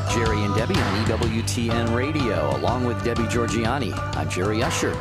with Jerry and Debbie on EWTN Radio, along with Debbie Georgiani. I'm Jerry Usher,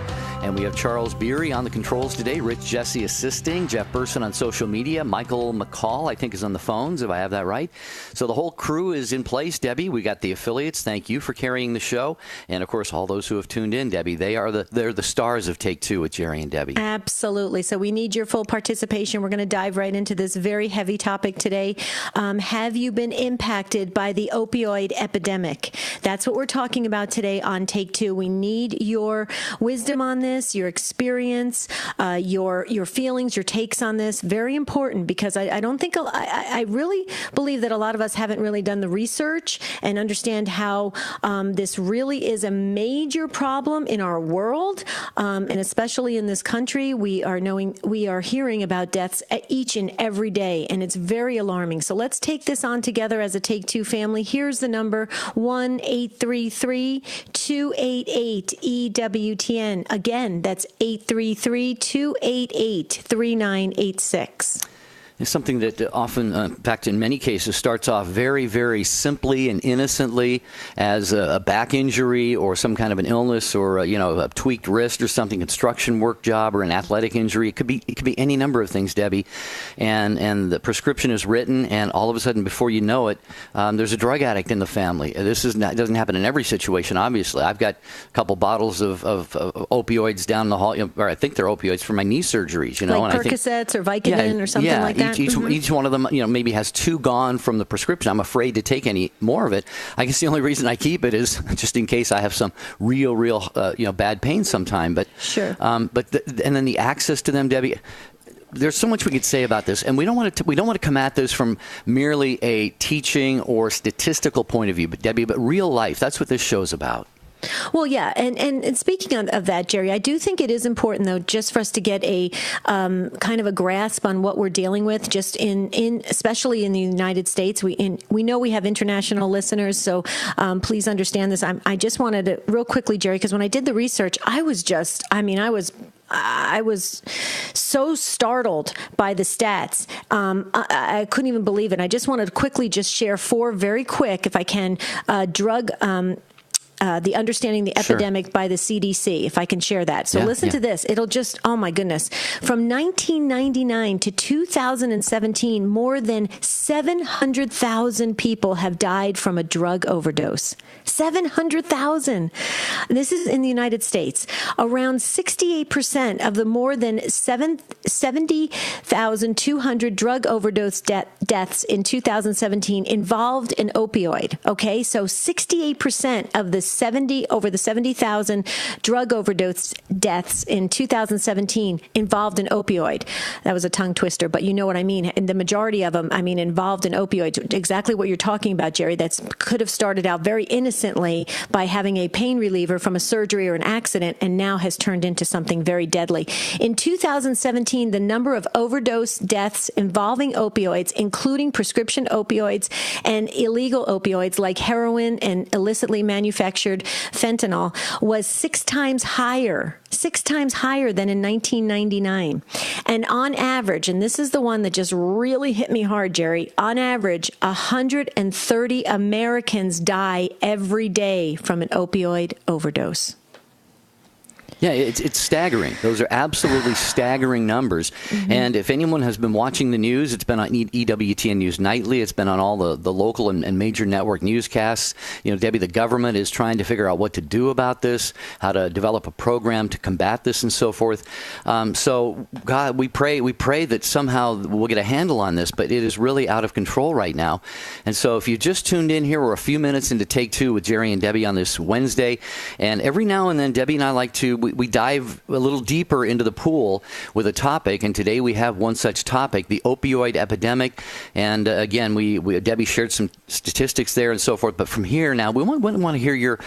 and we have Charles Beery on the controls today, Rich Jesse assisting, Jeff Burson on social media, Michael McCall, I think, is on the phones, if I have that right. So the whole crew is in place, Debbie. We got the affiliates. Thank you for carrying the show. And, of course, all those who have tuned in, Debbie, they're the stars of Take Two with Jerry and Debbie. Absolutely. So we need your full participation. We're going to dive right into this very heavy topic today. Have you been impacted by the opioid epidemic? That's what we're talking about today on Take Two. We need your wisdom on this, your experience, your feelings, your takes on this. Very important, because I don't think, I really believe that a lot of us haven't really done the research and understand how this really is a major problem in our world, and especially in this country. We are hearing about deaths each and every day, and it's very alarming. So let's take this on together as a Take Two family. Here's the number: 1-833-288-EWTN. Again, that's 833-288-3986. It's something that often, in fact, in many cases, starts off very, very simply and innocently as a back injury or some kind of an illness, or a tweaked wrist or something, construction work job, or an athletic injury. It could be any number of things, Debbie. And the prescription is written, and all of a sudden, before you know it, there's a drug addict in the family. This doesn't happen in every situation, obviously. I've got a couple bottles of opioids down the hall, or I think they're opioids for my knee surgeries. Like Percocets or Vicodin or something like that. Each one of them, maybe has 2 gone from the prescription. I'm afraid to take any more of it. I guess the only reason I keep it is just in case I have some real, bad pain sometime. But sure. And then the access to them, Debbie. There's so much we could say about this, and we don't want to come at this from merely a teaching or statistical point of view, but Debbie, real life. That's what this show's about. Well, yeah, and speaking of that, Jerry, I do think it is important, though, just for us to get a kind of a grasp on what we're dealing with, just especially in the United States. We know we have international listeners, so please understand this. I just wanted to real quickly, Jerry, because when I did the research, I was so startled by the stats. I couldn't even believe it. I just wanted to quickly just share 4 very quick, if I can, the Understanding the Epidemic Sure. by the CDC, if I can share that. So listen to this. It'll just, oh my goodness. From 1999 to 2017, more than 700,000 people have died from a drug overdose. 700,000. This is in the United States. Around 68% of the more than 70,200 drug overdose deaths in 2017 involved an opioid. Okay, so 68% of the 70,000 drug overdose deaths in 2017 involved an opioid. That was a tongue twister, but you know what I mean. And the majority of them, involved in opioids. Exactly what you're talking about, Jerry. That could have started out very innocently by having a pain reliever from a surgery or an accident, and now has turned into something very deadly. In 2017, the number of overdose deaths involving opioids, including prescription opioids and illegal opioids like heroin and illicitly manufactured fentanyl, was 6 times higher than in 1999. And on average, and this is the one that just really hit me hard, Jerry, on average, 130 Americans die every day from an opioid overdose. Yeah, it's staggering. Those are absolutely staggering numbers. Mm-hmm. And if anyone has been watching the news, it's been on EWTN News Nightly. It's been on all the local and major network newscasts. Debbie, the government is trying to figure out what to do about this, how to develop a program to combat this and so forth. So, God, we pray that somehow we'll get a handle on this, but it is really out of control right now. And so if you just tuned in here, we're a few minutes into Take Two with Jerry and Debbie on this Wednesday. And every now and then, Debbie and I like to... We dive a little deeper into the pool with a topic, and today we have one such topic, the opioid epidemic. And again, Debbie shared some statistics there and so forth. But from here now, we want to hear your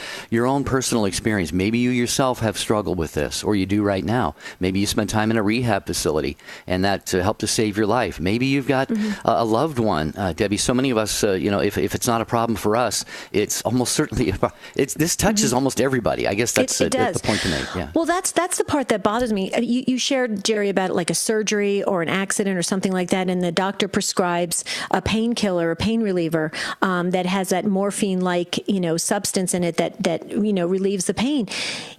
own personal experience. Maybe you yourself have struggled with this, or you do right now. Maybe you spent time in a rehab facility, and that helped to save your life. Maybe you've got a loved one, Debbie. So many of us, if it's not a problem for us, it's almost certainly this touches almost everybody. I guess that's the point to make. Yeah. Well, that's the part that bothers me. You shared, Jerry, about like a surgery or an accident or something like that, and the doctor prescribes a painkiller, a pain reliever that has that morphine-like substance in it that relieves the pain.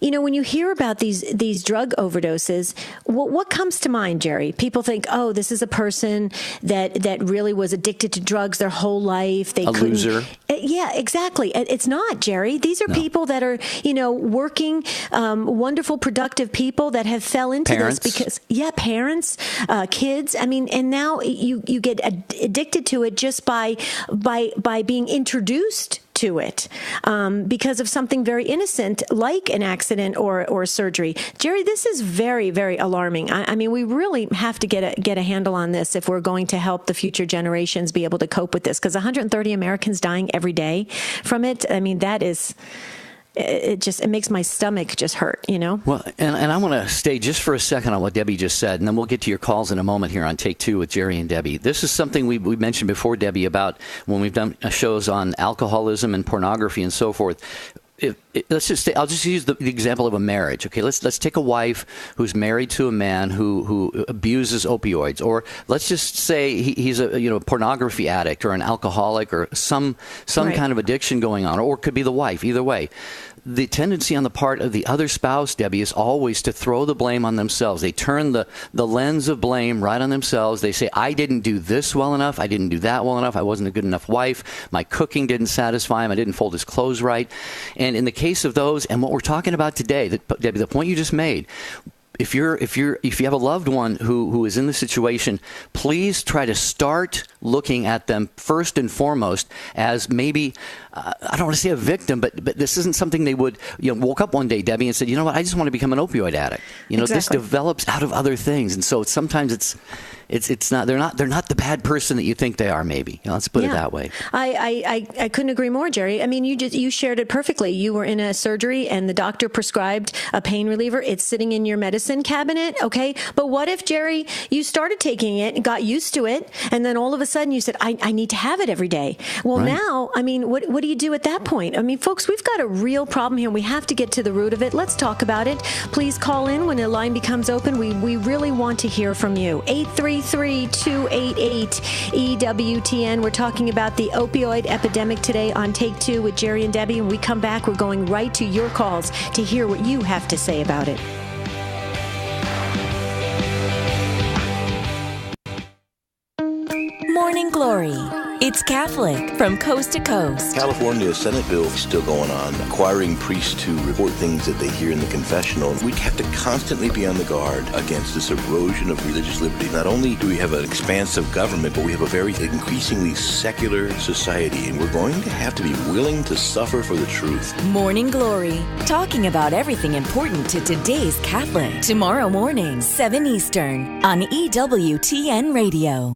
When you hear about these drug overdoses, what comes to mind, Jerry? People think, oh, this is a person that really was addicted to drugs their whole life. They couldn't. Loser. Yeah, exactly. It's not, Jerry. These are people that are working, wonderful, productive people that have fell into Parents. this because, parents, kids. I mean, and now you get addicted to it just by being introduced to it because of something very innocent like an accident or surgery. Jerry, this is very, very alarming. I mean, we really have to get a handle on this if we're going to help the future generations be able to cope with this, because 130 Americans dying every day from it. I mean, that is... It makes my stomach just hurt, Well, and I want to stay just for a second on what Debbie just said, and then we'll get to your calls in a moment here on Take Two with Jerry and Debbie. This is something we mentioned before, Debbie, about when we've done shows on alcoholism and pornography and so forth. I'll just use the example of a marriage. Okay, let's take a wife who's married to a man who abuses opioids, or let's just say he's a pornography addict or an alcoholic or some Right. kind of addiction going on, or it could be the wife. Either way, the tendency on the part of the other spouse, Debbie, is always to throw the blame on themselves. They turn the lens of blame right on themselves. They say, I didn't do this well enough. I didn't do that well enough. I wasn't a good enough wife. My cooking didn't satisfy him. I didn't fold his clothes right. And in the case of those, and what we're talking about today, Debbie, the point you just made, if you have a loved one who is in the situation, please try to start looking at them first and foremost as maybe, I don't want to say a victim, but this isn't something they would, woke up one day, Debbie, and said, you know what, I just want to become an opioid addict. Exactly. This develops out of other things. And so sometimes it's not, they're not the bad person that you think they are, maybe. Let's put it that way. I couldn't agree more, Jerry. I mean, you shared it perfectly. You were in a surgery and the doctor prescribed a pain reliever. It's sitting in your medicine cabinet, okay? But what if, Jerry, you started taking it and got used to it, and then all of a sudden you said, I need to have it every day. Well, Right. now, I mean, what do you do at that point? I mean, folks, we've got a real problem here. We have to get to the root of it. Let's talk about it. Please call in when the line becomes open. We really want to hear from you. 833-288-EWTN. We're talking about the opioid epidemic today on Take Two with Jerry and Debbie. When we come back, we're going right to your calls to hear what you have to say about it. Morning Glory. It's Catholic from coast to coast. California Senate bill is still going on, requiring priests to report things that they hear in the confessional. We have to constantly be on the guard against this erosion of religious liberty. Not only do we have an expansive government, but we have a very increasingly secular society, and we're going to have to be willing to suffer for the truth. Morning Glory. Talking about everything important to today's Catholic. Tomorrow morning, 7 Eastern on EWTN Radio.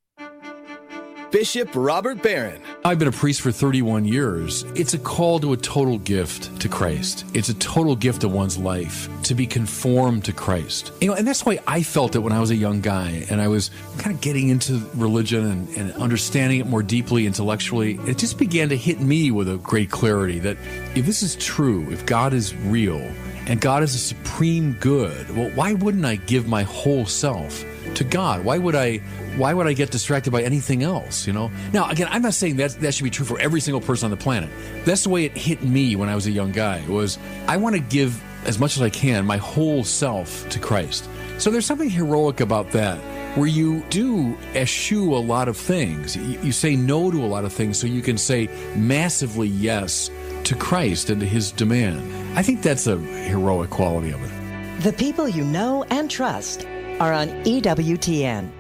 Bishop Robert Barron. I've been a priest for 31 years. It's a call to a total gift to Christ. It's a total gift of one's life to be conformed to Christ. And that's why I felt it when I was a young guy and I was kind of getting into religion and understanding it more deeply intellectually. It just began to hit me with a great clarity that if this is true, if God is real and God is a supreme good, well, why wouldn't I give my whole self to God? Why would I get distracted by anything else, Now, again, I'm not saying that should be true for every single person on the planet. That's the way it hit me when I was a young guy, was I want to give as much as I can, my whole self to Christ. So there's something heroic about that, where you do eschew a lot of things. You say no to a lot of things so you can say massively yes to Christ and to his demand. I think that's a heroic quality of it. The people you know and trust are on EWTN.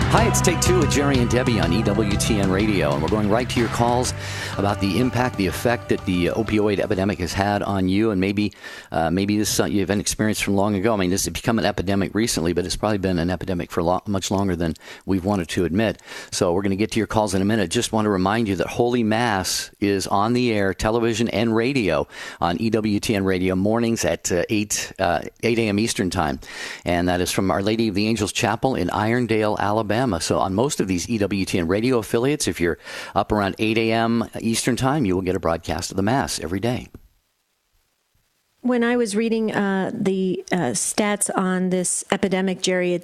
Hi, it's Take Two with Jerry and Debbie on EWTN Radio, and we're going right to your calls about the impact, the effect that the opioid epidemic has had on you, and maybe this you have an experience from long ago. I mean, this has become an epidemic recently, but it's probably been an epidemic for much longer than we've wanted to admit. So we're going to get to your calls in a minute. Just want to remind you that Holy Mass is on the air, television and radio, on EWTN Radio mornings at 8 a.m. Eastern Time, and that is from Our Lady of the Angels Chapel in Irondale, Alabama. So on most of these EWTN radio affiliates, if you're up around 8 a.m. Eastern Time, you will get a broadcast of the Mass every day. When I was reading the stats on this epidemic, Jerry,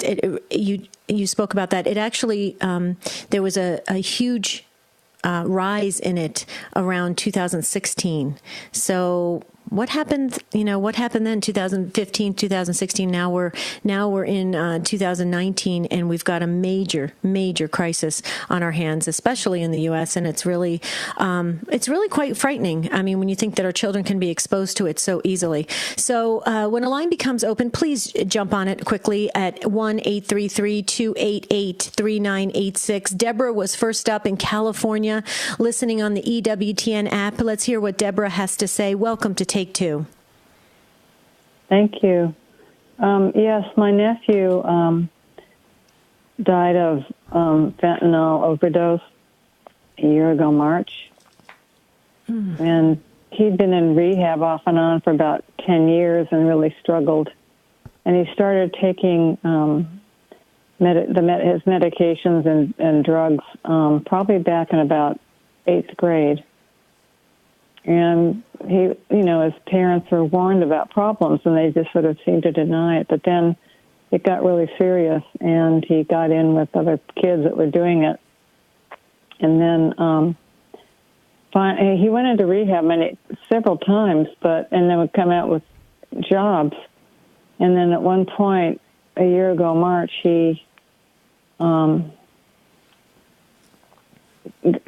you spoke about that. It actually, there was a huge rise in it around 2016. So what happened? What happened then? 2015, 2016. Now we're in 2019, and we've got a major crisis on our hands, especially in the U.S. And it's really quite frightening. I mean, when you think that our children can be exposed to it so easily. So when a line becomes open, please jump on it quickly at 1-833-288-3986. Deborah was first up in California, listening on the EWTN app. Let's hear what Deborah has to say. Welcome to Take Two. Thank you. Yes, my nephew died of fentanyl overdose a year ago, March. And he'd been in rehab off and on for about 10 years and really struggled. And he started taking his medications and drugs probably back in about 8th grade. And he, his parents were warned about problems, and they just sort of seemed to deny it. But then it got really serious, and he got in with other kids that were doing it. And then he went into rehab several times, and then would come out with jobs. And then at one point, a year ago, March, he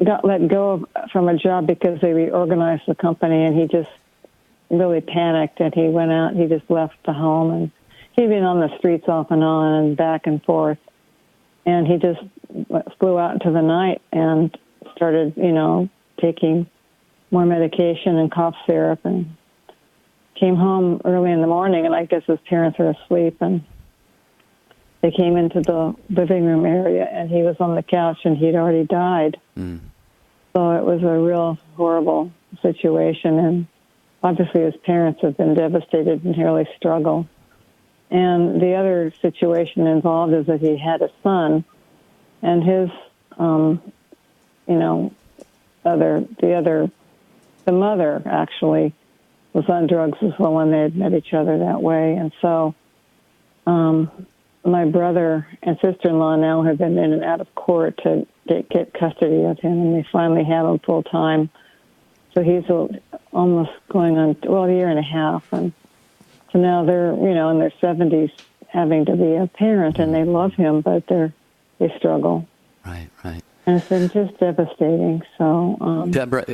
got let go from a job because they reorganized the company, and he just really panicked, and he went out, he just left the home, and he'd been on the streets off and on and back and forth, and he just flew out into the night and started, taking more medication and cough syrup, and came home early in the morning, and I guess his parents were asleep, and they came into the living room area, and he was on the couch, and he'd already died. So it was a real horrible situation, and obviously his parents have been devastated and really struggle. And the other situation involved is that he had a son, and his, the mother actually was on drugs as well, and they had met each other that way. And so my brother and sister-in-law now have been in and out of court to get custody of him, and they finally have him full time. So he's almost going on, a year and a half. And so now they're, in their 70s having to be a parent, and they love him, but they struggle. Right. And it's been just devastating. So, Deborah,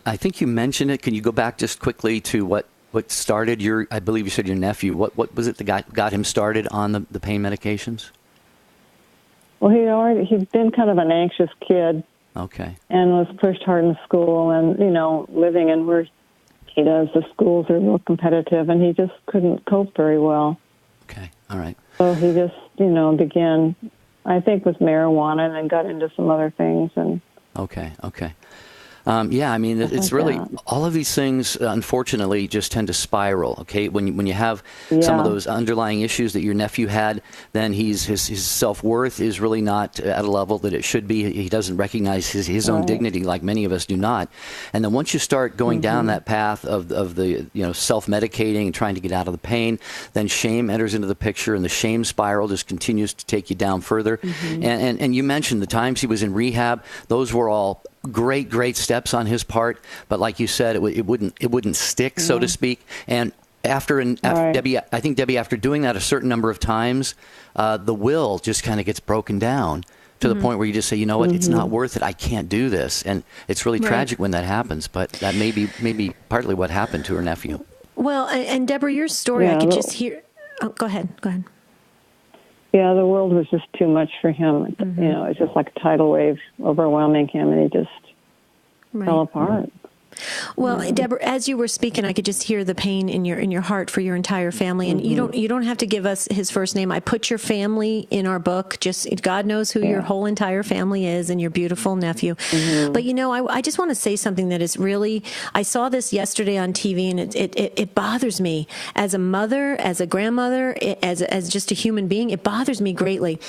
I think you mentioned it. Can you go back just quickly to what started I believe you said your nephew, what was it that got him started on the pain medications? Well, he'd been kind of an anxious kid. Okay. And was pushed hard in school, and, living in where he does, the schools are real competitive, and he just couldn't cope very well. Okay. All right. So he just, began, I think, with marijuana, and then got into some other things. And Okay. It's really all of these things, unfortunately, just tend to spiral. Okay, when you have some of those underlying issues that your nephew had, then his self-worth is really not at a level that it should be. He doesn't recognize his own dignity, like many of us do not. And then once you start going down that path of the self-medicating and trying to get out of the pain, then shame enters into the picture, and the shame spiral just continues to take you down further. And you mentioned the times he was in rehab; those were all great steps on his part, but like you said, it wouldn't stick, so to speak. And after Debbie, I think Debbie, after doing that a certain number of times, the will just kind of gets broken down to the point where you just say, what, it's not worth it. I can't do this, and it's really tragic when that happens. But that may be partly what happened to her nephew. Well, and Deborah, your story, I could just hear. Oh, go ahead. Yeah, the world was just too much for him. Mm-hmm. You know, it's just like a tidal wave overwhelming him, and he just fell apart. Well, Deborah, as you were speaking, I could just hear the pain in your heart for your entire family. And you don't have to give us his first name. I put your family in our book. Just God knows who your whole entire family is, and your beautiful nephew. But you know, I just want to say something that is really. I saw this yesterday on TV, and it bothers me as a mother, as a grandmother, as just a human being. It bothers me greatly.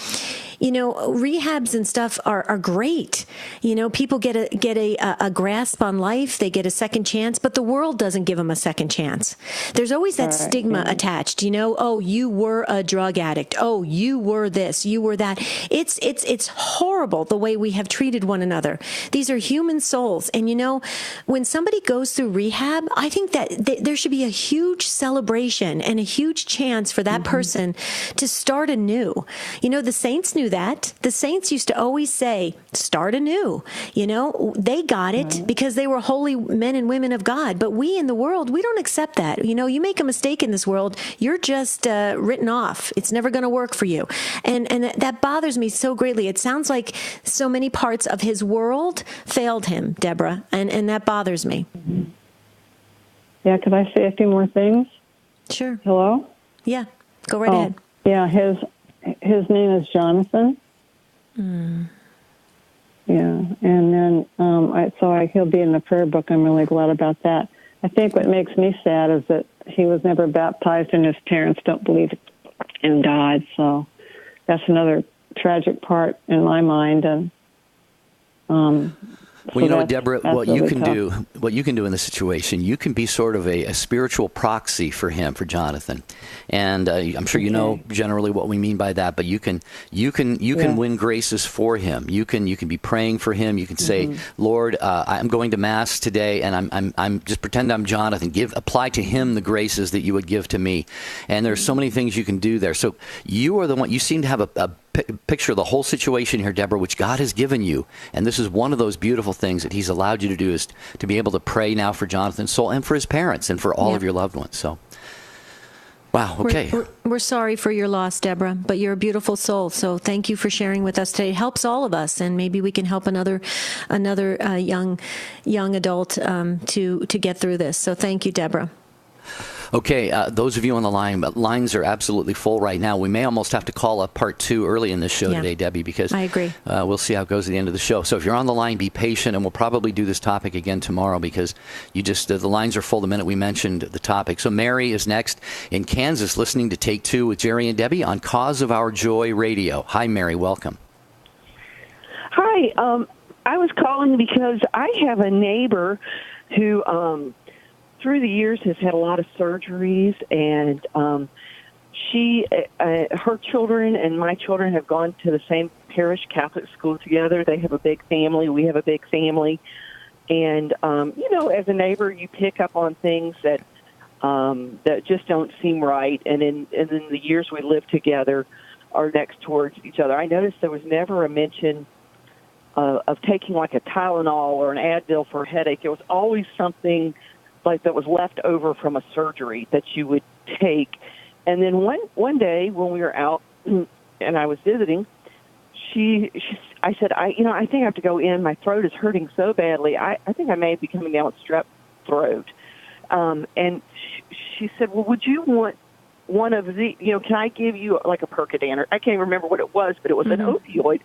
You know, rehabs and stuff are great. You know, people get a grasp on life. They get a second chance, but the world doesn't give them a second chance. There's always that stigma attached. You know, oh, you were a drug addict. Oh, you were this. You were that. It's horrible the way we have treated one another. These are human souls, and you know, when somebody goes through rehab, I think that there should be a huge celebration and a huge chance for that person to start anew. You know, the saints knew that. The saints used to always say, start anew. You know, they got it because they were holy men and women of God. But we in the world, we don't accept that. You know, you make a mistake in this world, you're just written off. It's never going to work for you. And that bothers me so greatly. It sounds like so many parts of his world failed him, Deborah, and that bothers me. Yeah, could I say a few more things? Sure. Hello? Yeah, go right ahead. Yeah, his name is Jonathan. Yeah, and then he'll be in the prayer book. I'm really glad about that. I think what makes me sad is that he was never baptized, and his parents don't believe in God. So that's another tragic part in my mind. And well, you know, Deborah, what you can do in this situation, you can be sort of a spiritual proxy for him, for Jonathan, and I'm sure you know generally what we mean by that. But you can win graces for him. You can be praying for him. You can say, Lord, I'm going to Mass today, and I'm just pretend I'm Jonathan. Apply to him the graces that you would give to me. And there's so many things you can do there. So you are the one. You seem to have a picture of the whole situation here, Deborah, which God has given you. And this is one of those beautiful things that he's allowed you to do, is to be able to pray now for Jonathan's soul and for his parents and for all of your loved ones. So, wow, okay. We're sorry for your loss, Deborah, but you're a beautiful soul. So thank you for sharing with us today. It helps all of us, and maybe we can help another young adult to get through this. So thank you, Deborah. Okay, those of you on the line, but lines are absolutely full right now. We may almost have to call up part 2 early in this show today, Debbie, because I agree. We'll see how it goes at the end of the show. So if you're on the line, be patient, and we'll probably do this topic again tomorrow because the lines are full the minute we mentioned the topic. So Mary is next in Kansas, listening to Take 2 with Jerry and Debbie on Cause of Our Joy Radio. Hi, Mary. Welcome. Hi. I was calling because I have a neighbor who through the years has had a lot of surgeries, and her children and my children have gone to the same parish Catholic school together. They have a big family. We have a big family. And, you know, as a neighbor, you pick up on things that just don't seem right. And in the years we lived together or next towards each other, I noticed there was never a mention of taking like a Tylenol or an Advil for a headache. It was always something like that was left over from a surgery that you would take. And then one day when we were out and I was visiting, I said, I think I have to go in. My throat is hurting so badly. I think I may be coming down with strep throat. And she said, well, would you want one of the, can I give you like a Percodan? I can't remember what it was, but it was an opioid.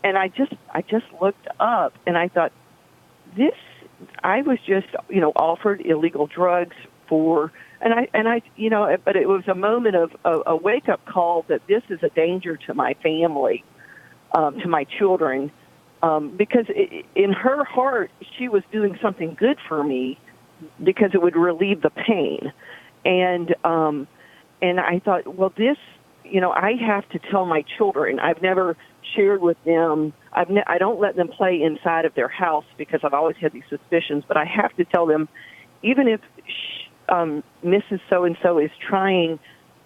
And I just looked up and I thought, I was just, offered illegal drugs but it was a moment of a wake-up call that this is a danger to my family, to my children, because in her heart, she was doing something good for me because it would relieve the pain. And I thought, well, this, I have to tell my children. I've never shared with them. I don't let them play inside of their house because I've always had these suspicions, but I have to tell them, even if Mrs. So-and-so is trying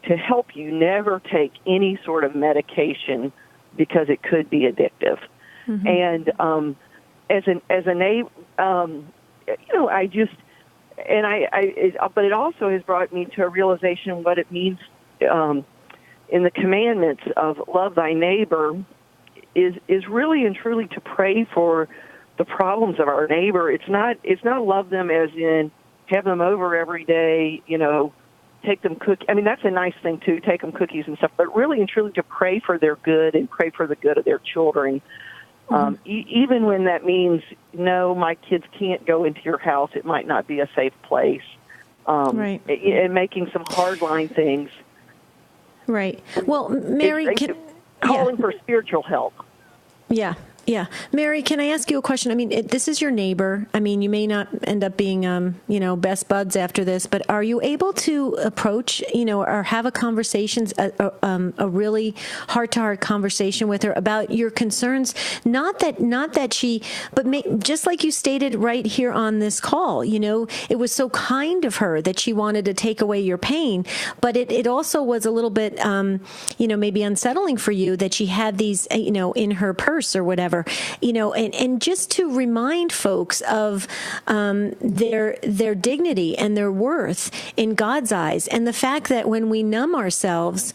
to help you, never take any sort of medication because it could be addictive. And as a neighbor, but it also has brought me to a realization what it means in the commandments of love thy neighbor is really and truly to pray for the problems of our neighbor. It's not love them as in have them over every day, take them cookies. I mean, that's a nice thing too, take them cookies and stuff, but really and truly to pray for their good and pray for the good of their children. Even when that means, no, my kids can't go into your house, it might not be a safe place. Right. And making some hardline things. Right. Well, Mary, calling for spiritual help. Yeah. Yeah. Mary, can I ask you a question? I mean, this is your neighbor. I mean, you may not end up being, best buds after this, but are you able to approach, or have a conversations, a really heart-to-heart conversation with her about your concerns? Not that she, but just like you stated right here on this call, it was so kind of her that she wanted to take away your pain, but it also was a little bit, maybe unsettling for you that she had these, in her purse or whatever. And just to remind folks of their dignity and their worth in God's eyes, and the fact that when we numb ourselves,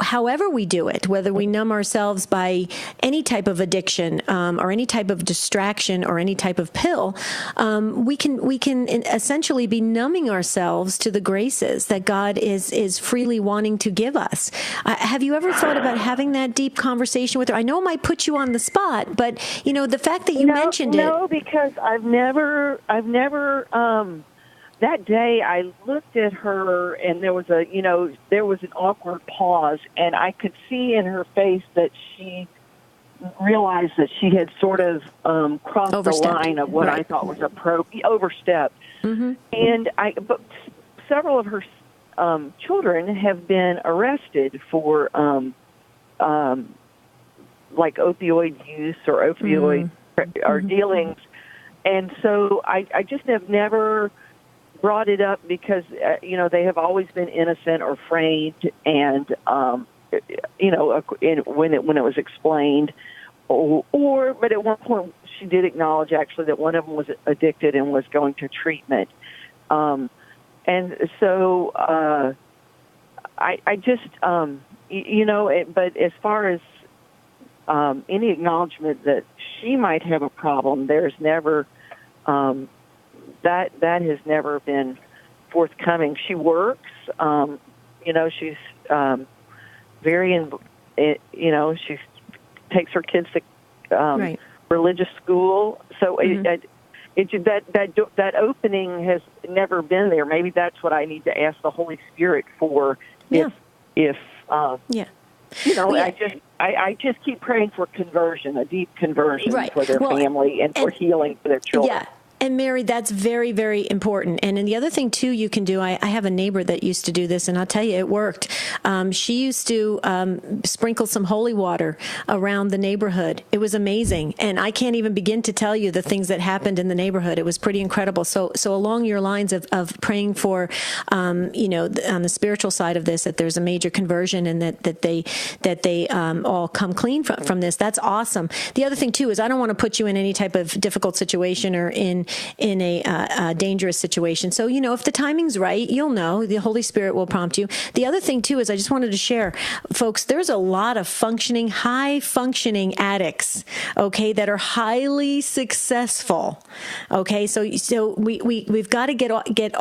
however we do it, whether we numb ourselves by any type of addiction or any type of distraction or any type of pill, we can essentially be numbing ourselves to the graces that God is freely wanting to give us. Have you ever thought about having that deep conversation with her? I know it might put you on the spot, but the fact that you mentioned it. No, because I've never. That day I looked at her, and there was an awkward pause, and I could see in her face that she realized that she had sort of crossed the line of what I thought was overstepped. Mm-hmm. And but several of her children have been arrested for like opioid use or opioid or dealings. And so I just have never brought it up because, they have always been innocent or framed. And, when it was explained but at one point she did acknowledge actually that one of them was addicted and was going to treatment. And so I just, but as far as any acknowledgement that she might have a problem, there's never that has never been forthcoming. She works, she's very she takes her kids to religious school. So that opening has never been there. Maybe that's what I need to ask the Holy Spirit for. I just keep praying for conversion, a deep conversion for their family and for healing for their children. Yeah. And Mary, that's very, very important. And then the other thing, too, you can do, I have a neighbor that used to do this, and I'll tell you, it worked. She used to sprinkle some holy water around the neighborhood. It was amazing. And I can't even begin to tell you the things that happened in the neighborhood. It was pretty incredible. So along your lines of praying for, on the spiritual side of this, that there's a major conversion and that they all come clean from this, that's awesome. The other thing, too, is I don't want to put you in any type of difficult situation or in a dangerous situation. So, if the timing's right, you'll know. The Holy Spirit will prompt you. The other thing, too, is I just wanted to share, folks, there's a lot of high-functioning addicts, okay, that are highly successful, okay? So we've got to get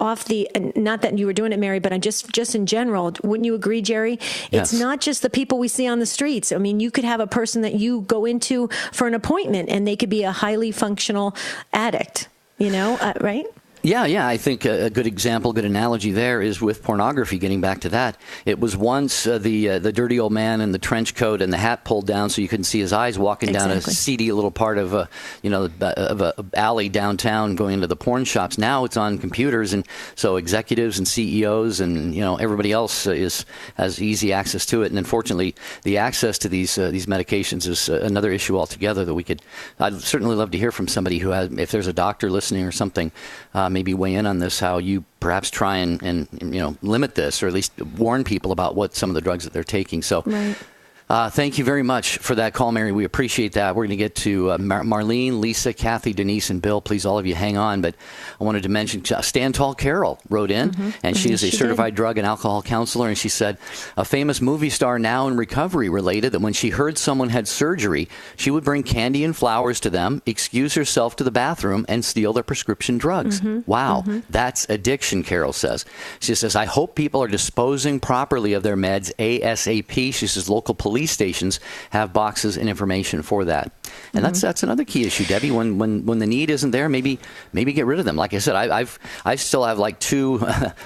off the, not that you were doing it, Mary, but just in general, wouldn't you agree, Jerry? Yes. It's not just the people we see on the streets. I mean, you could have a person that you go into for an appointment, and they could be a highly functional addict. Right? Yeah. I think a good example, good analogy there is with pornography, getting back to that. It was once the dirty old man in the trench coat and the hat pulled down so you couldn't see his eyes walking down a seedy little part of a alley downtown going into the porn shops. Now it's on computers, and so executives and CEOs and everybody else has easy access to it. And unfortunately, the access to these medications is another issue altogether that I'd certainly love to hear from somebody who has, if there's a doctor listening or something, maybe weigh in on this, how you perhaps try and limit this, or at least warn people about what some of the drugs that they're taking. So Thank you very much for that call, Mary. We appreciate that. We're going to get to Marlene, Lisa, Kathy, Denise, and Bill. Please, all of you, hang on. But I wanted to mention Stand Tall Carol wrote in, and she is a certified drug and alcohol counselor. And she said a famous movie star now in recovery related that when she heard someone had surgery, she would bring candy and flowers to them, excuse herself to the bathroom, and steal their prescription drugs. Wow, that's addiction, Carol says. She says, I hope people are disposing properly of their meds ASAP. She says local police stations have boxes and information for that. And that's another key issue, Debbie. When the need isn't there, maybe get rid of them. Like I said, I still have like 2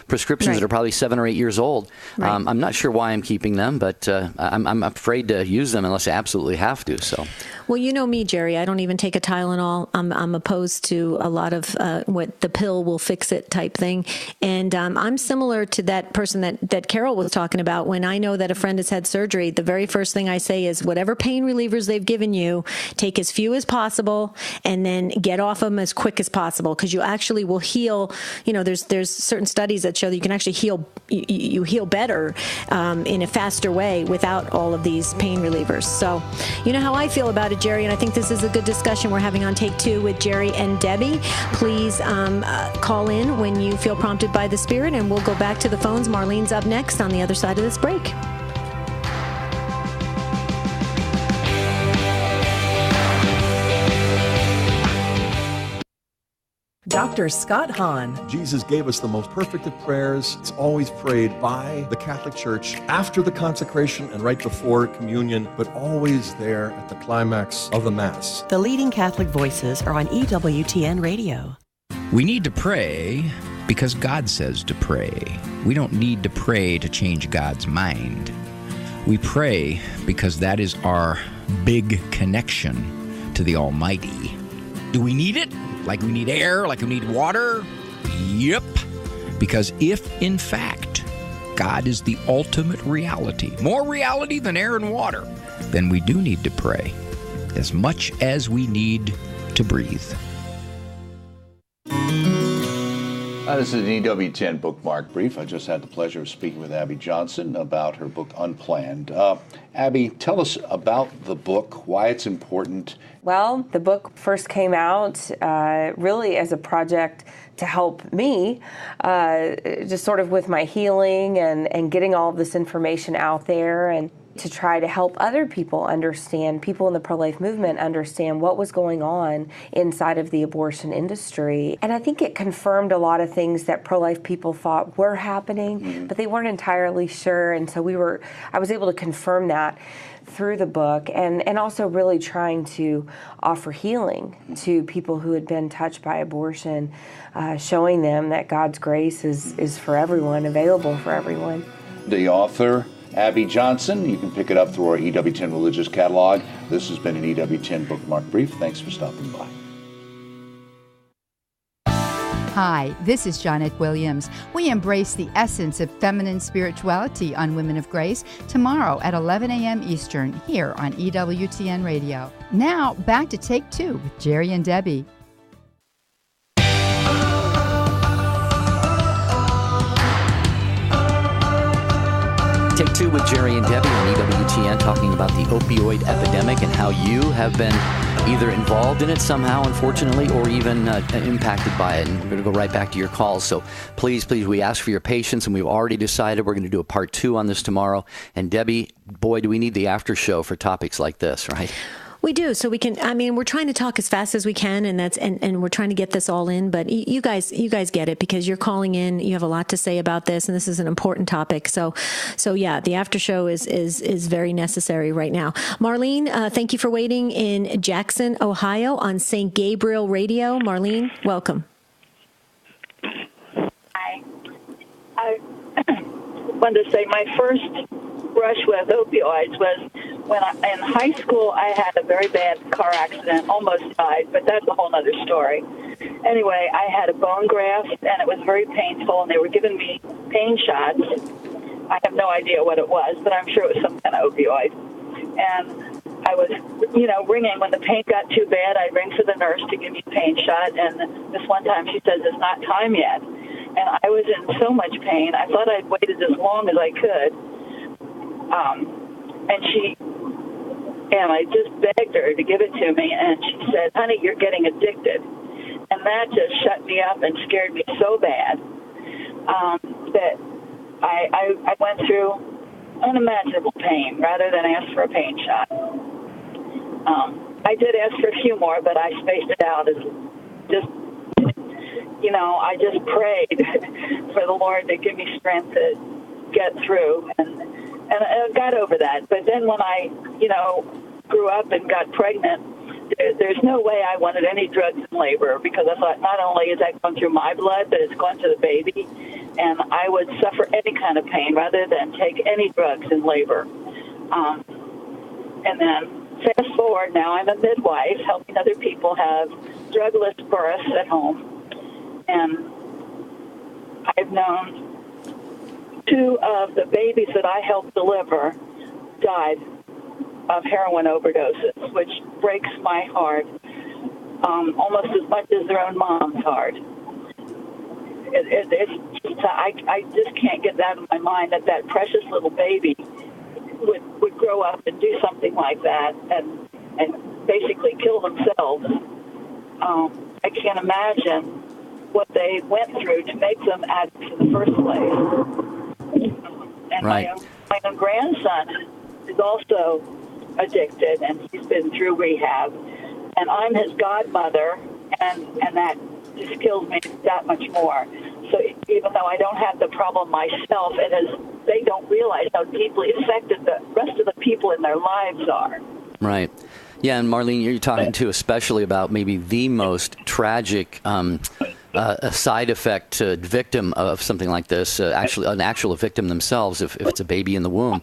prescriptions that are probably 7 or 8 years old. I'm not sure why I'm keeping them, but I'm afraid to use them unless I absolutely have to. So, well, you know me, Jerry. I don't even take a Tylenol. I'm opposed to a lot of what the pill will fix it type thing. And I'm similar to that person that Carol was talking about. When I know that a friend has had surgery, the very first thing I say is whatever pain relievers they've given you, take as few as possible and then get off them as quick as possible, because you actually will heal. You know, there's certain studies that show that you can actually heal. You heal better in a faster way without all of these pain relievers. So you know how I feel about it, Jerry, and I think this is a good discussion we're having on Take Two with Jerry and Debbie. Please call in when you feel prompted by the Spirit, and we'll go back to the phones. Marlene's up next on the other side of this break. Dr. Scott Hahn. Jesus gave us the most perfect of prayers. It's always prayed by the Catholic Church after the consecration and right before communion, but always there at the climax of the Mass. The leading Catholic voices are on EWTN Radio. We need to pray because God says to pray. We don't need to pray to change God's mind. We pray because that is our big connection to the Almighty. Do we need it? Like we need air, like we need water? Yep. Because if, in fact, God is the ultimate reality, more reality than air and water, then we do need to pray as much as we need to breathe. This is an EWTN bookmark brief. I just had the pleasure of speaking with Abby Johnson about her book, Unplanned. Abby, tell us about the book, why it's important. Well, the book first came out really as a project to help me, just sort of with my healing and getting all of this information out there, and to try to help other people understand, people in the pro-life movement understand what was going on inside of the abortion industry. And I think it confirmed a lot of things that pro-life people thought were happening, but they weren't entirely sure. And so I was able to confirm that through the book, and also really trying to offer healing to people who had been touched by abortion, showing them that God's grace is for everyone, available for everyone. The author, Abby Johnson. You can pick it up through our EWTN Religious Catalog. This has been an EWTN Bookmark Brief. Thanks for stopping by. Hi, this is Janet Williams. We embrace the essence of feminine spirituality on Women of Grace tomorrow at 11 a.m. Eastern here on EWTN Radio. Now, back to Take Two with Jerry and Debbie. Take Two with Jerry and Debbie on EWTN, talking about the opioid epidemic and how you have been either involved in it somehow, unfortunately, or even impacted by it. And we're going to go right back to your calls. So please, we ask for your patience, and we've already decided we're going to do a part 2 on this tomorrow. And Debbie, boy, do we need the after show for topics like this, right? We do. So we can, we're trying to talk as fast as we can, and we're trying to get this all in, but you guys get it, because you're calling in, you have a lot to say about this, and this is an important topic. So yeah, the after show is very necessary right now. Marlene, thank you for waiting in Jackson, Ohio on St. Gabriel Radio. Marlene, welcome. Hi. I wanted to say my first brush with opioids was when in high school I had a very bad car accident, almost died, but that's a whole other story. Anyway, I had a bone graft, and it was very painful, and they were giving me pain shots. I have no idea what it was, but I'm sure it was some kind of opioid. And I was, ringing when the pain got too bad. I'd ring for the nurse to give me a pain shot, and this one time she says, it's not time yet. And I was in so much pain, I thought I'd waited as long as I could. And she And I just begged her to give it to me, and she said, honey, you're getting addicted. And that just shut me up and scared me so bad that I went through unimaginable pain rather than ask for a pain shot. I did ask for a few more, but I spaced it out as just, I just prayed for the Lord to give me strength to get through, and I got over that. But then when I, grew up and got pregnant, there's no way I wanted any drugs in labor, because I thought not only is that going through my blood, but it's going to the baby, and I would suffer any kind of pain rather than take any drugs in labor. And then fast forward, now I'm a midwife helping other people have drugless births at home, and I've known 2 of the babies that I helped deliver died of heroin overdoses, which breaks my heart almost as much as their own mom's heart. I just can't get that out of my mind that precious little baby would grow up and do something like that and basically kill themselves. I can't imagine what they went through to make them addicts in the first place. And right. my own grandson is also addicted, and he's been through rehab, and I'm his godmother, and that just kills me that much more. So even though I don't have the problem myself, they don't realize how deeply affected the rest of the people in their lives are. Right. Yeah, and Marlene, you're talking too especially about maybe the most tragic a side effect to victim of something like this, actually an actual victim themselves, if it's a baby in the womb.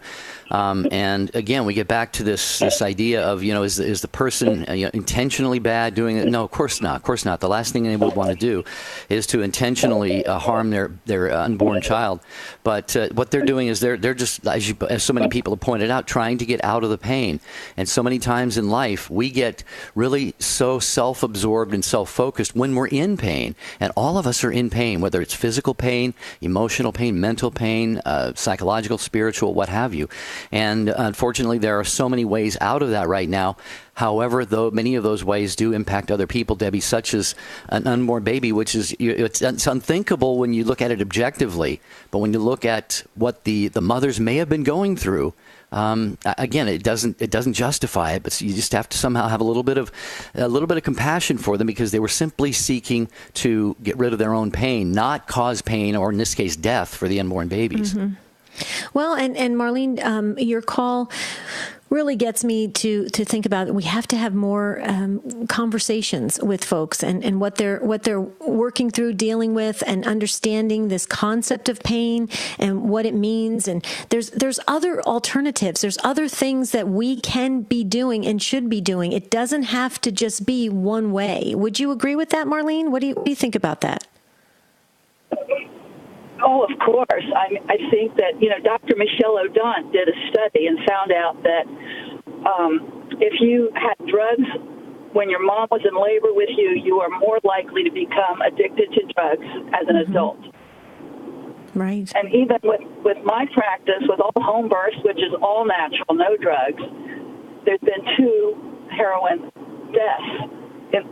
And again, we get back to this idea of, is the person intentionally bad doing it? No, of course not. Of course not. The last thing they would want to do is to intentionally harm their unborn child. But what they're doing is they're just, as so many people have pointed out, trying to get out of the pain. And so many times in life, we get really so self-absorbed and self-focused when we're in pain. And all of us are in pain, whether it's physical pain, emotional pain, mental pain, psychological, spiritual, what have you. And unfortunately, there are so many ways out of that right now. However, though many of those ways do impact other people, Debbie, such as an unborn baby, which is it's unthinkable when you look at it objectively. But when you look at what the mothers may have been going through, again, it doesn't justify it, but you just have to somehow have a little bit of compassion for them, because they were simply seeking to get rid of their own pain, not cause pain, or in this case, death for the unborn babies. Mm-hmm. Well, and Marlene, your call really gets me to think about, we have to have more conversations with folks and what they're working through, dealing with, and understanding this concept of pain and what it means. And there's other alternatives. There's other things that we can be doing and should be doing. It doesn't have to just be one way. Would you agree with that, Marlene? What do you think about that? Oh, of course. I think that, Dr. Michelle O'Donnell did a study and found out that if you had drugs when your mom was in labor with you, you are more likely to become addicted to drugs as an adult. Right. And even with my practice, with all home births, which is all natural, no drugs, there's been 2 heroin deaths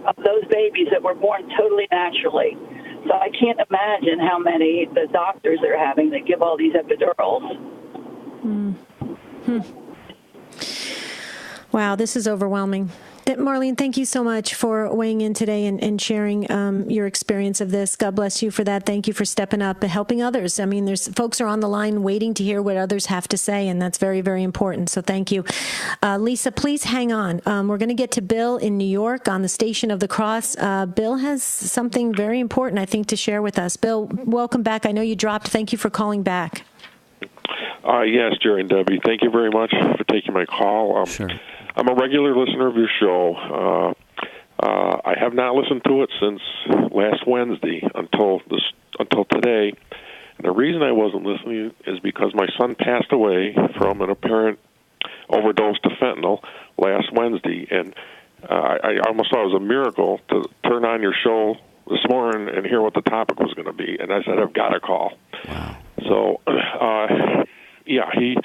of those babies that were born totally naturally. So I can't imagine how many the doctors are having that give all these epidurals. Wow, this is overwhelming. Marlene, thank you so much for weighing in today and sharing your experience of this. God bless you for that. Thank you for stepping up and helping others. I mean, there's folks are on the line waiting to hear what others have to say, and that's very, very important. So thank you. Lisa, please hang on. We're going to get to Bill in New York on the Station of the Cross. Bill has something very important, I think, to share with us. Bill, welcome back. I know you dropped. Thank you for calling back. Yes, Jerry and Debbie, thank you very much for taking my call. Sure. I'm a regular listener of your show. I have not listened to it since last Wednesday until today. And the reason I wasn't listening is because my son passed away from an apparent overdose to fentanyl last Wednesday, and I almost thought it was a miracle to turn on your show this morning and hear what the topic was going to be. And I said, I've got to call. Wow. So, he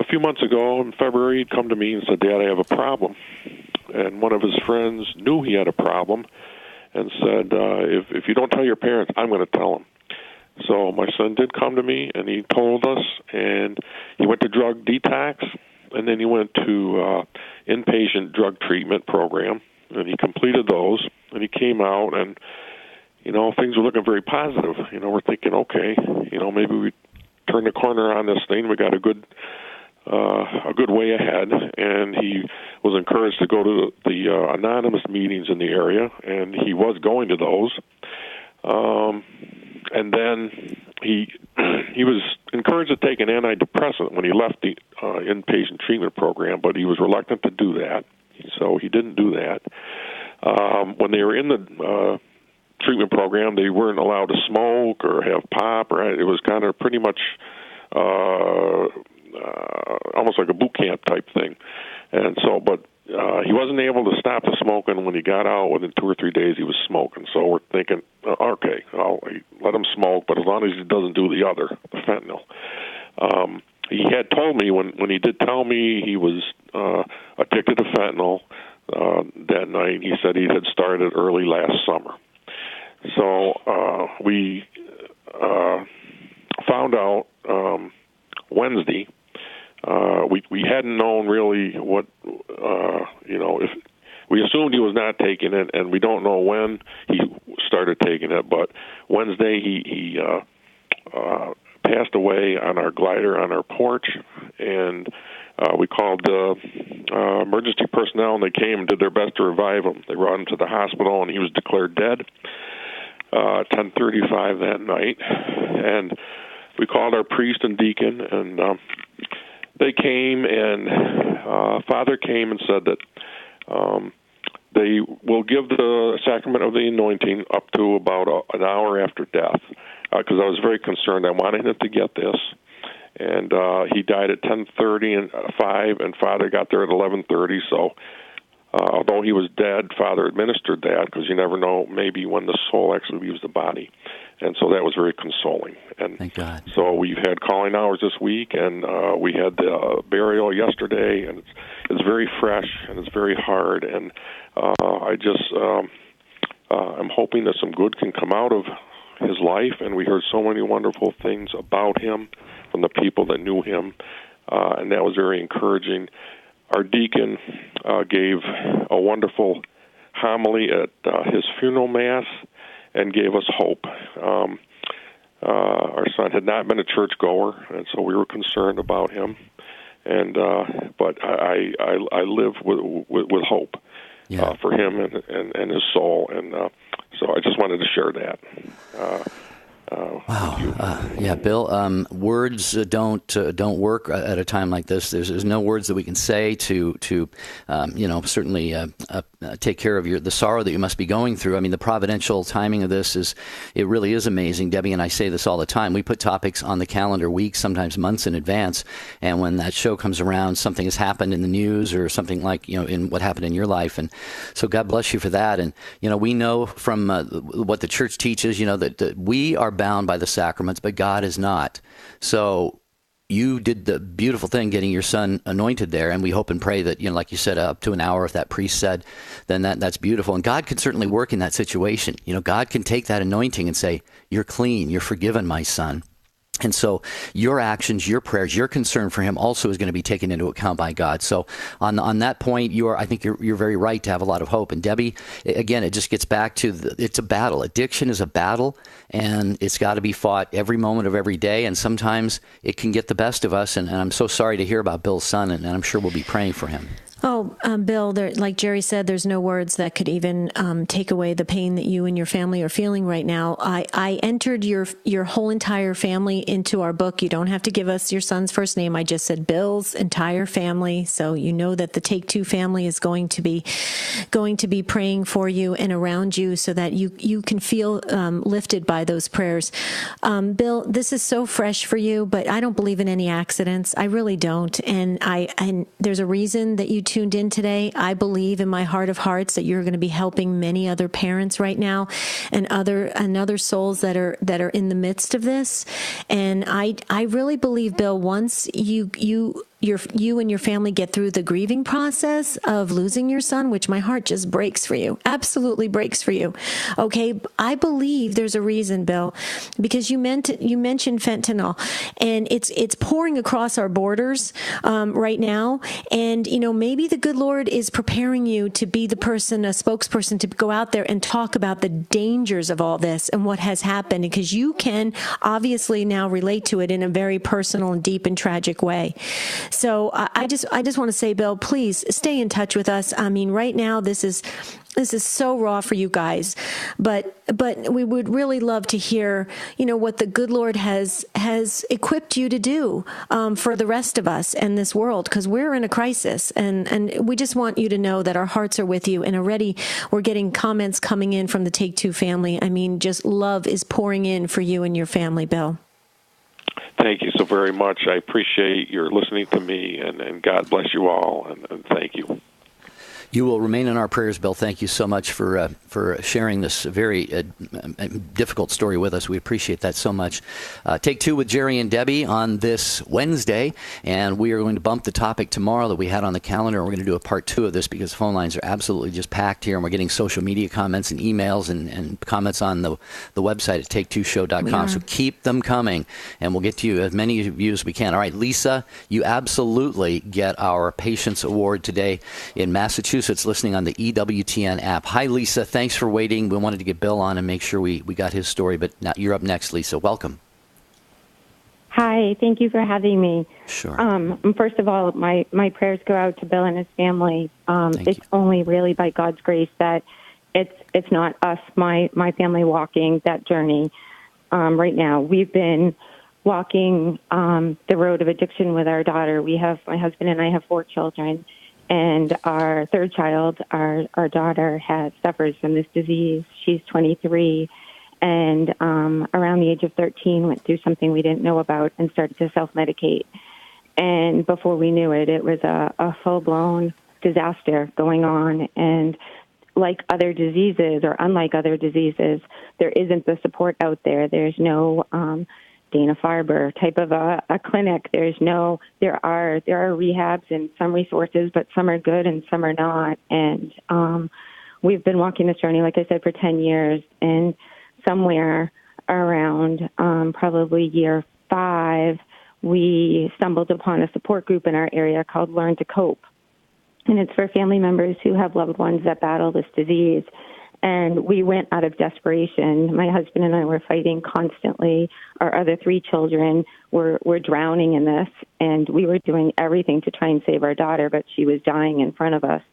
a few months ago in February, he'd come to me and said, "Dad, I have a problem." And one of his friends knew he had a problem and said, if you don't tell your parents, I'm going to tell them. So my son did come to me, and he told us, and he went to drug detox, and then he went to inpatient drug treatment program, and he completed those, and he came out, and, things were looking very positive. We're thinking, okay, maybe we turned the corner on this thing. We got a good way ahead, and he was encouraged to go to the anonymous meetings in the area, and he was going to those. And then he was encouraged to take an antidepressant when he left the inpatient treatment program, but he was reluctant to do that, so he didn't do that. When they were in the treatment program, they weren't allowed to smoke or have pop, or it was kind of pretty much almost like a boot camp type thing. And so, but he wasn't able to stop the smoking. When he got out, within 2 or 3 days, he was smoking. So we're thinking, okay, I'll let him smoke, but as long as he doesn't do the other, the fentanyl. He had told me when he did tell me he was addicted to fentanyl that night. He said he had started early last summer. So we found out Wednesday. We hadn't known really what, if we assumed he was not taking it, and we don't know when he started taking it, but Wednesday he passed away on our glider on our porch, and we called emergency personnel, and they came and did their best to revive him. They brought him to the hospital, and he was declared dead 10:35 that night, and we called our priest and deacon, and they came, and Father came and said that they will give the sacrament of the anointing up to about an hour after death, because I was very concerned. I wanted him to get this, and he died at 10:30 and 5, and Father got there at 11:30. So although he was dead, Father administered that, because you never know maybe when the soul actually leaves the body. And so that was very consoling. And thank God. So we've had calling hours this week, and we had the burial yesterday, and it's very fresh, and it's very hard. And I'm hoping that some good can come out of his life. And we heard so many wonderful things about him from the people that knew him, and that was very encouraging. Our deacon gave a wonderful homily at his funeral mass and gave us hope. Our son had not been a churchgoer, and so we were concerned about him. And but I live with hope for him and his soul, and so I just wanted to share that. Wow. Yeah, Bill. Words don't work at a time like this. There's no words that we can say to certainly take care of the sorrow that you must be going through. I mean, the providential timing of this it really is amazing. Debbie and I say this all the time. We put topics on the calendar weeks, sometimes months in advance, and when that show comes around, something has happened in the news or something like in what happened in your life, and so God bless you for that. And we know from what the church teaches, that we are bound by the sacraments, but God is not. So you did the beautiful thing getting your son anointed there, and we hope and pray that, like you said, up to an hour, if that priest said, then that's beautiful. And God can certainly work in that situation. God can take that anointing and say, you're clean, you're forgiven, my son. And so your actions, your prayers, your concern for him also is going to be taken into account by God. So on that point, I think you're very right to have a lot of hope. And Debbie, again, it just gets back to it's a battle. Addiction is a battle, and it's got to be fought every moment of every day. And sometimes it can get the best of us. And I'm so sorry to hear about Bill's son, and I'm sure we'll be praying for him. Oh, Bill, like Jerry said, there's no words that could even take away the pain that you and your family are feeling right now. I entered your whole entire family into our book. You don't have to give us your son's first name. I just said Bill's entire family, so you know that the Take Two family is going to be praying for you and around you, so that you can feel lifted by those prayers. Bill, this is so fresh for you, but I don't believe in any accidents. I really don't, and there's a reason that you tuned in today. I believe in my heart of hearts that you're going to be helping many other parents right now, and other souls that are in the midst of this. And I really believe, Bill, once you you and your family get through the grieving process of losing your son, which my heart just breaks for you, absolutely breaks for you. Okay, I believe there's a reason, Bill, because you mentioned fentanyl, and it's pouring across our borders right now, and maybe the good Lord is preparing you to be the person, a spokesperson, to go out there and talk about the dangers of all this and what has happened, because you can obviously now relate to it in a very personal and deep and tragic way. So I just want to say, Bill, please stay in touch with us. I mean, right now this is so raw for you guys, but we would really love to hear, what the good Lord has equipped you to do for the rest of us and this world, because we're in a crisis, and we just want you to know that our hearts are with you. And already we're getting comments coming in from the Take Two family. I mean, just love is pouring in for you and your family, Bill. Thank you so very much. I appreciate your listening to me, and God bless you all, and thank you. You will remain in our prayers, Bill. Thank you so much for sharing this very difficult story with us. We appreciate that so much. Take Two with Jerry and Debbie on this Wednesday, and we are going to bump the topic tomorrow that we had on the calendar. We're going to do a part 2 of this because phone lines are absolutely just packed here, and we're getting social media comments and emails and comments on the website at take2show.com. So keep them coming, and we'll get to you, as many of you as we can. All right, Lisa, you absolutely get our Patience Award today in Massachusetts, listening on the EWTN app. Hi, Lisa. Thanks for waiting. We wanted to get Bill on and make sure we got his story, but now you're up next, Lisa. Welcome. Hi. Thank you for having me. Sure. First of all, my prayers go out to Bill and his family. It's only really by God's grace that it's not us, my family, walking that journey right now. We've been walking the road of addiction with our daughter. My husband and I have 4 children. And our third child, our daughter, suffers from this disease. She's 23, and around the age of 13, went through something we didn't know about and started to self-medicate. And before we knew it, it was a full-blown disaster going on. And like other diseases, or unlike other diseases, there isn't the support out there. There's no Dana-Farber type of a clinic. There are rehabs and some resources, but some are good and some are not. And we've been walking this journey, like I said, for 10 years. And somewhere around probably year 5, we stumbled upon a support group in our area called Learn to Cope. And it's for family members who have loved ones that battle this disease. And we went out of desperation. My husband and I were fighting constantly. Our other 3 children were drowning in this, and we were doing everything to try and save our daughter, but she was dying in front of us.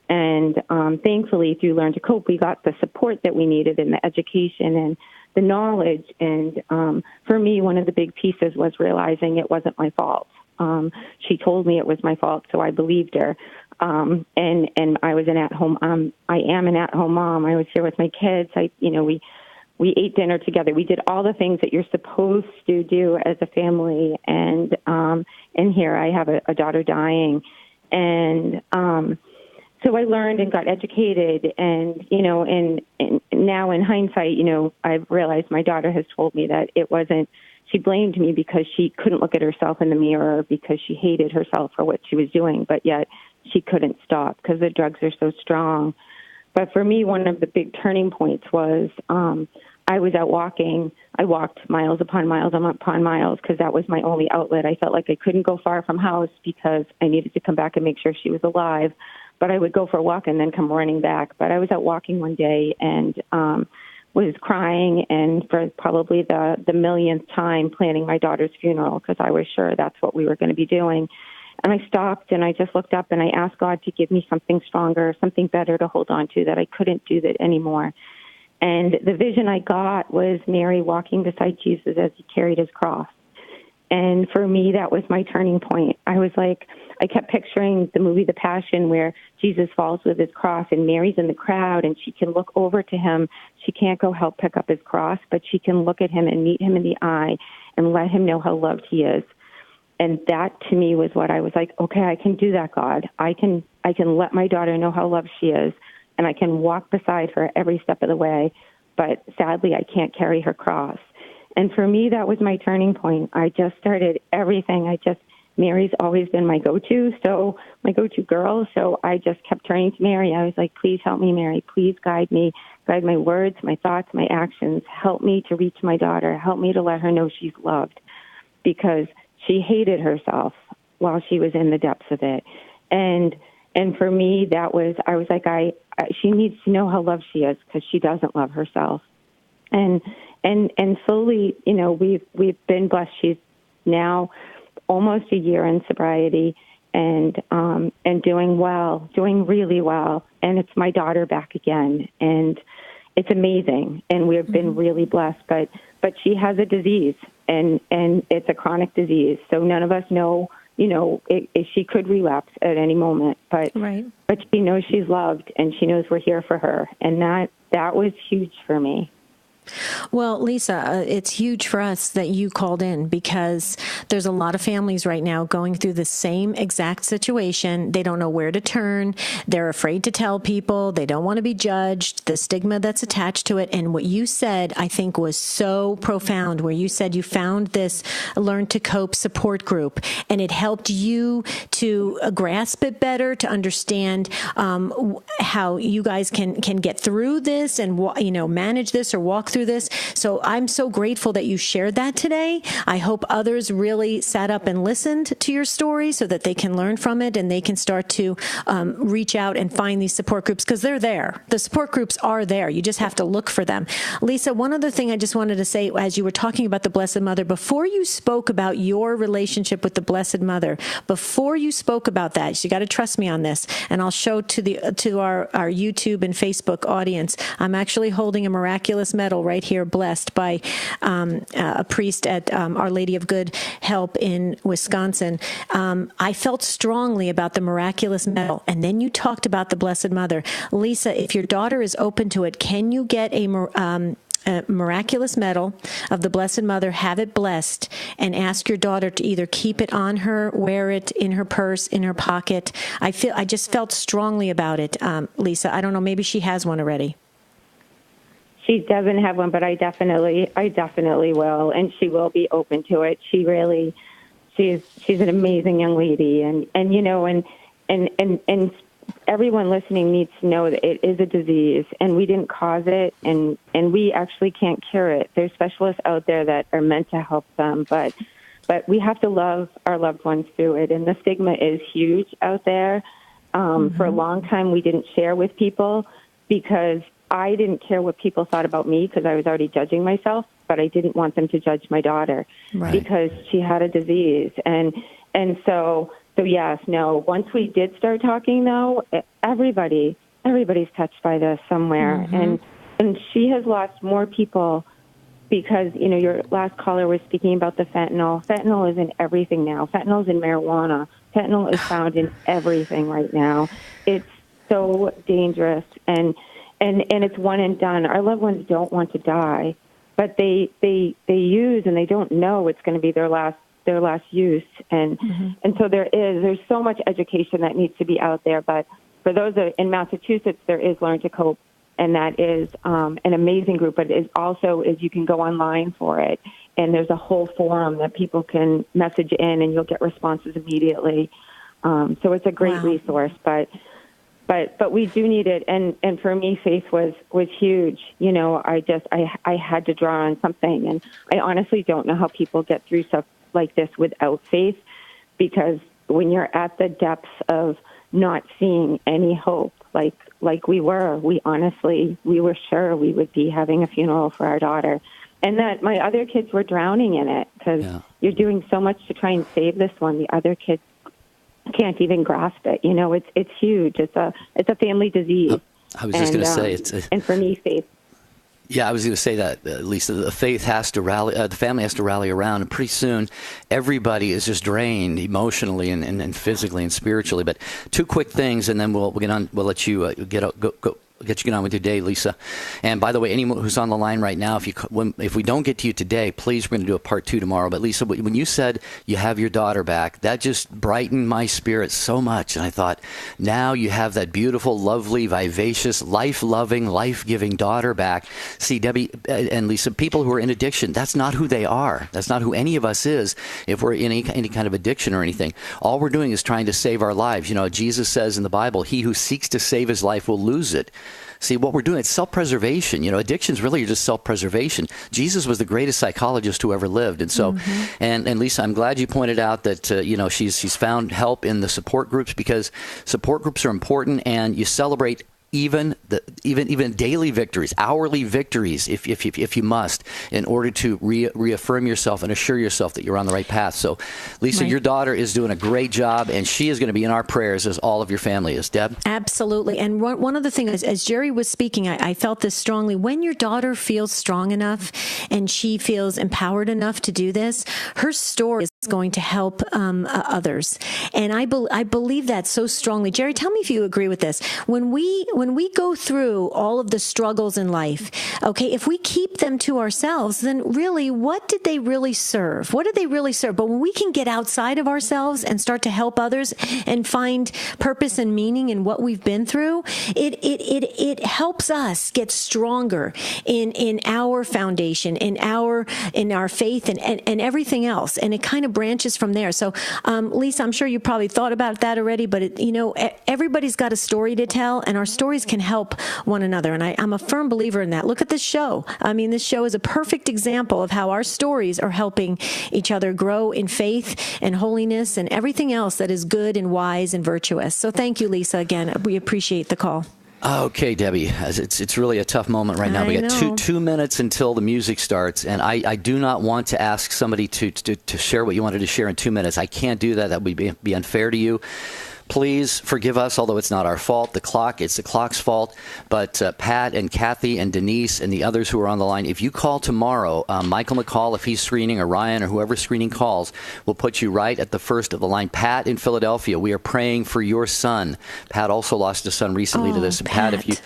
And thankfully, through Learn to Cope, we got the support that we needed and the education and the knowledge. And for me, one of the big pieces was realizing it wasn't my fault. She told me it was my fault, so I believed her. And I was an at-home. I am an at-home mom. I was here with my kids. We ate dinner together. We did all the things that you're supposed to do as a family. And here I have a daughter dying, and so I learned and got educated. And and now in hindsight, I've realized my daughter has told me that it wasn't. She blamed me because she couldn't look at herself in the mirror, because she hated herself for what she was doing, but yet she couldn't stop because the drugs are so strong. But for me, one of the big turning points was I was out walking. I walked miles upon miles upon miles because that was my only outlet. I felt like I couldn't go far from house because I needed to come back and make sure she was alive. But I would go for a walk and then come running back. But I was out walking one day and was crying, and for probably the millionth time planning my daughter's funeral, because I was sure that's what we were going to be doing. And I stopped and I just looked up and I asked God to give me something stronger, something better to hold on to, that I couldn't do that anymore. And the vision I got was Mary walking beside Jesus as he carried his cross. And for me, that was my turning point. I kept picturing the movie The Passion, where Jesus falls with his cross and Mary's in the crowd and she can look over to him. She can't go help pick up his cross, but she can look at him and meet him in the eye and let him know how loved he is. And that to me was what I was like, okay, I can do that, God. I can let my daughter know how loved she is, and I can walk beside her every step of the way. But sadly, I can't carry her cross. And for me, that was my turning point. I just started everything. I just Mary's always been my go-to girl. So I just kept turning to Mary. I was like, please help me, Mary. Please guide me, guide my words, my thoughts, my actions. Help me to reach my daughter. Help me to let her know she's loved, because she hated herself while she was in the depths of it. And for me, I was like, she needs to know how loved she is, because she doesn't love herself. And slowly, we've been blessed. She's now almost a year in sobriety and doing well, doing really well. And it's my daughter back again. And it's amazing. And we've been really blessed, but she has a disease, and it's a chronic disease. So none of us know, she could relapse at any moment, but she knows she's loved, and she knows we're here for her. And that was huge for me. Well, Lisa, it's huge for us that you called in, because there's a lot of families right now going through the same exact situation. They don't know where to turn. They're afraid to tell people. They don't want to be judged, the stigma that's attached to it. And what you said, I think, was so profound, where you said you found this Learn to Cope support group, and it helped you to grasp it better, to understand how you guys can get through this and manage this or walk through this. So I'm so grateful that you shared that today. I hope others really sat up and listened to your story so that they can learn from it, and they can start to reach out and find these support groups, because they're there. The support groups are there. You just have to look for them. Lisa, one other thing I just wanted to say, as you were talking about the Blessed Mother, before you spoke about your relationship with the Blessed Mother, before you spoke about that, so you got to trust me on this, and I'll show to our YouTube and Facebook audience, I'm actually holding a miraculous medal right here, blessed by a priest at Our Lady of Good Help in Wisconsin. I felt strongly about the miraculous medal, and then you talked about the Blessed Mother. Lisa, if your daughter is open to it, can you get a miraculous medal of the Blessed Mother, have it blessed, and ask your daughter to either keep it on her, wear it in her purse, in her pocket? I just felt strongly about it, Lisa. I don't know, maybe she has one already. She doesn't have one, but I definitely will, and she will be open to it. She's an amazing young lady, and everyone listening needs to know that it is a disease, and we didn't cause it, and we actually can't cure it. There's specialists out there that are meant to help them, but we have to love our loved ones through it, and the stigma is huge out there. For a long time, we didn't share with people, because I didn't care what people thought about me, because I was already judging myself, but I didn't want them to judge my daughter because she had a disease. And so yes, no, once we did start talking, though, everybody's touched by this somewhere. And she has lost more people, because, your last caller was speaking about the fentanyl. Fentanyl is in everything now. Fentanyl is in marijuana. Fentanyl is found in everything right now. It's so dangerous, and it's one and done. Our loved ones don't want to die, but they use, and they don't know it's going to be their last use. And so there's so much education that needs to be out there. But for those in Massachusetts, there is Learn to Cope, and that is an amazing group. But it also is, you can go online for it, and there's a whole forum that people can message in, and you'll get responses immediately. So it's a great resource, but we do need it, and for me, faith was huge. I had to draw on something, and I honestly don't know how people get through stuff like this without faith, because when you're at the depths of not seeing any hope, like we were sure we would be having a funeral for our daughter, and that my other kids were drowning in it, because you're doing so much to try and save this one. The other kids can't even grasp it. It's huge. It's a family disease. I was just going to say and for me, faith. Yeah, I was going to say that, Lisa. The faith has to rally. The family has to rally around, and pretty soon, everybody is just drained emotionally and physically and spiritually. But two quick things, and then we'll get on. We'll let you get on with your day, Lisa. And by the way, anyone who's on the line right now, if we don't get to you today, please, we're going to do a part 2 tomorrow. But Lisa, when you said you have your daughter back, that just brightened my spirit so much. And I thought, now you have that beautiful, lovely, vivacious, life-loving, life-giving daughter back. See, Debbie and Lisa, people who are in addiction, that's not who they are. That's not who any of us is if we're in any kind of addiction or anything. All we're doing is trying to save our lives. You know, Jesus says in the Bible, he who seeks to save his life will lose it. See, what we're doing, it's self-preservation. You know, addictions really are just self-preservation. Jesus was the greatest psychologist who ever lived. And so, and Lisa, I'm glad you pointed out that, you know, she's found help in the support groups, because support groups are important, and you celebrate even daily victories, hourly victories, if you must, in order to reaffirm yourself and assure yourself that you're on the right path. So, Lisa, your daughter is doing a great job, and she is going to be in our prayers, as all of your family is. Deb? Absolutely. And one other thing, as Jerry was speaking, I felt this strongly. When your daughter feels strong enough and she feels empowered enough to do this, her story is going to help others. And I believe that so strongly. Jerry, tell me if you agree with this. When we go through all of the struggles in life, okay, if we keep them to ourselves, then really, what did they really serve? What did they really serve? But when we can get outside of ourselves and start to help others and find purpose and meaning in what we've been through, it helps us get stronger in our foundation, in our faith and everything else. And it kind of branches from there. So, Lisa, I'm sure you probably thought about that already, but everybody's got a story to tell, and our stories can help one another. And I'm a firm believer in that. Look at this show. I mean, this show is a perfect example of how our stories are helping each other grow in faith and holiness and everything else that is good and wise and virtuous. So thank you, Lisa. Again, we appreciate the call. Okay, Debbie, it's really a tough moment right now. We got two minutes until the music starts, and I do not want to ask somebody to share what you wanted to share in 2 minutes. I can't do that. That would be unfair to you. Please forgive us, although it's not our fault. It's the clock's fault. But Pat and Kathy and Denise and the others who are on the line, if you call tomorrow, Michael McCall, if he's screening, or Ryan, or whoever screening calls, will put you right at the first of the line. Pat in Philadelphia, we are praying for your son. Pat also lost a son recently to this. Pat, if you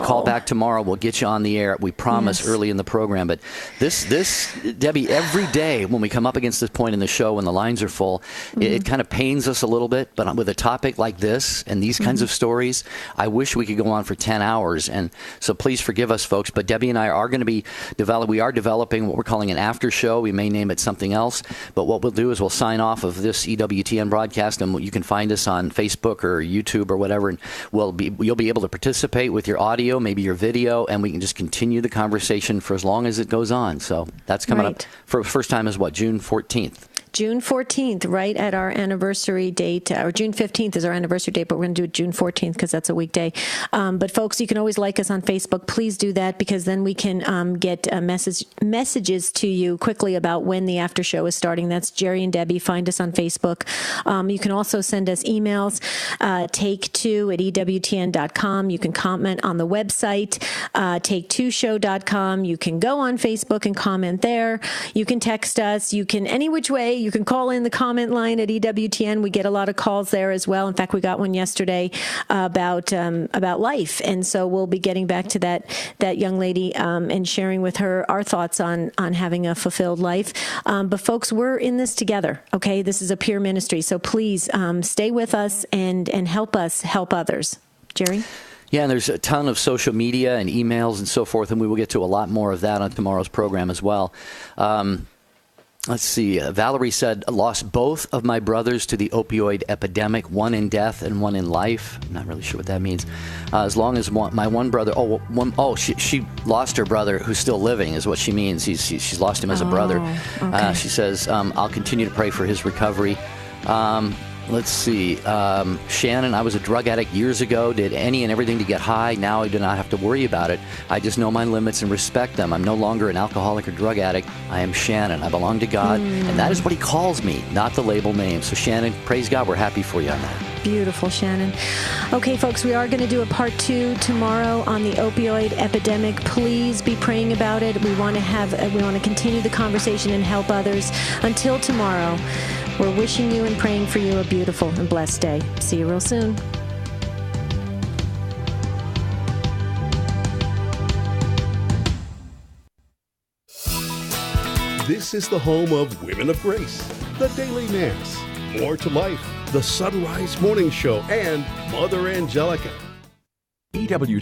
call back tomorrow, we'll get you on the air. We promise early in the program. But this, Debbie, every day when we come up against this point in the show when the lines are full, it kind of pains us a little bit. But with a topic like this and these kinds of stories, I wish we could go on for 10 hours. And so please forgive us, folks. But Debbie and I are going to be developing what we're calling an after show. We may name it something else. But what we'll do is we'll sign off of this EWTN broadcast, and you can find us on Facebook or YouTube or whatever. And you'll be able to participate with your audio, maybe your video, and we can just continue the conversation for as long as it goes on. So that's coming up. For first time is what, June 14th? June 14th, right at our anniversary date, or June 15th is our anniversary date, but we're going to do it June 14th because that's a weekday. But folks, you can always like us on Facebook. Please do that, because then we can get messages to you quickly about when the after show is starting. That's Jerry and Debbie. Find us on Facebook. You can also send us emails, take2@ewtn.com. You can comment on the website, take2show.com. You can go on Facebook and comment there. You can text us. You can any which way. You can call in the comment line at EWTN. We get a lot of calls there as well. In fact, we got one yesterday about life, and so we'll be getting back to that young lady and sharing with her our thoughts on having a fulfilled life. But folks, we're in this together. Okay, this is a peer ministry, so please stay with us and help us help others. Jerry. Yeah, and there's a ton of social media and emails and so forth, and we will get to a lot more of that on tomorrow's program as well. Let's see. Valerie said, lost both of my brothers to the opioid epidemic, one in death and one in life. I'm not really sure what that means. As long as my one brother, she lost her brother who's still living is what she means. She's lost him as a brother. Okay. She says, I'll continue to pray for his recovery. Let's see. Shannon, I was a drug addict years ago, did any and everything to get high. Now I do not have to worry about it. I just know my limits and respect them. I'm no longer an alcoholic or drug addict. I am Shannon. I belong to God, and that is what he calls me, not the label name. So Shannon, praise God, we're happy for you on that. Beautiful, Shannon. Okay, folks, we are going to do a part 2 tomorrow on the opioid epidemic. Please be praying about it. We want to continue the conversation and help others. Until tomorrow, we're wishing you and praying for you a beautiful and blessed day. See you real soon. This is the home of Women of Grace, the Daily Mass, More to Life, the Sunrise Morning Show, and Mother Angelica. EWTN